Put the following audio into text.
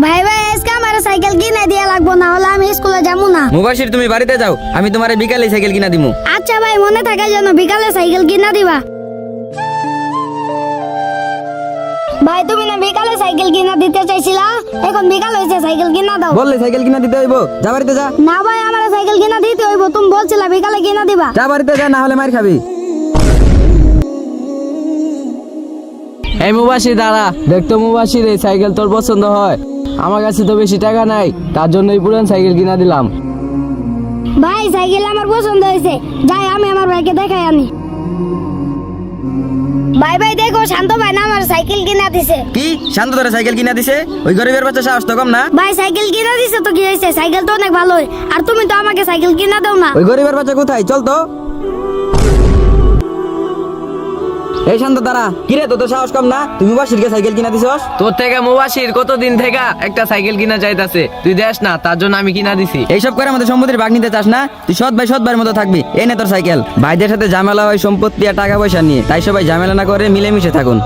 ভাই ভাই আজকে আমার সাইকেল কিনে দিয়া লাগবো, না হলে আমি স্কুলে যাবো না। মুবাশির তুমি বাড়িতে যাও, আমি তোমারে বিকালে সাইকেল কিনা দিমু। আচ্ছা ভাই, মনে থাকে যেন বিকালে সাইকেল কিনা দিবা। ভাই তুমি না বিকালে সাইকেল কিনা দিতে চাইছিলা, এখন বিকাল হয়েছে, সাইকেল কিনা দাও। বললে সাইকেল কিনা দিতে হইব, যা বাড়িতে যা। না ভাই, আমার সাইকেল কিনা দিতে হইব, তুমি বলছিলা বিকালে কিনা দিবা। যা বাড়িতে যা, না হলে মার খাবি। এই মুবাশির দাঁড়া, দেখতো মুবাশির এই সাইকেল তোর পছন্দ হয়? আমার কাছে তো বেশি টাকা নাই, তার জন্য এই পুরান সাইকেল কিনা দিলাম। ভাই সাইকেল আমার পছন্দ হয়েছে, যাই আমি আমার ভাইকে দেখাই আনি। ভাই ভাই দেখো, শান্ত ভাই না আমার সাইকেল কিনা দিছে। কি শান্ত ধরে সাইকেল কিনা দিছে? ওই গরিবের বাচ্চা সাহস তো কম না। ভাই সাইকেল কিনা দিছে তো কি হয়েছে, সাইকেল তো অনেক ভালোই, আর তুমি তো আমাকে সাইকেল কিনা দাও না। ওই গরিবের বাচ্চা কোথায়, চল তো। এই শান্ত দাঁড়া, কিরে তোর তো সাহস কম না, তুমি মুবাশিরকে সাইকেল কিনা দিছস? তোর থেকে মুবাশির কতদিন থেকে একটা সাইকেল কিনা চাইতাছে, তুই দেস না, তার জন্য আমি কিনা দিছি। এইসব করে আমাদের সম্পত্তির ভাগ নিতে চাস না? তুই সৎ ভাইয়ের মতো থাকবি, এই নে তোর সাইকেল। ভাইদের সাথে ঝামেলা হয় সম্পত্তি আর টাকা পয়সা নিয়ে, তাই সবাই ঝামেলা না করে মিলেমিশে থাকুন।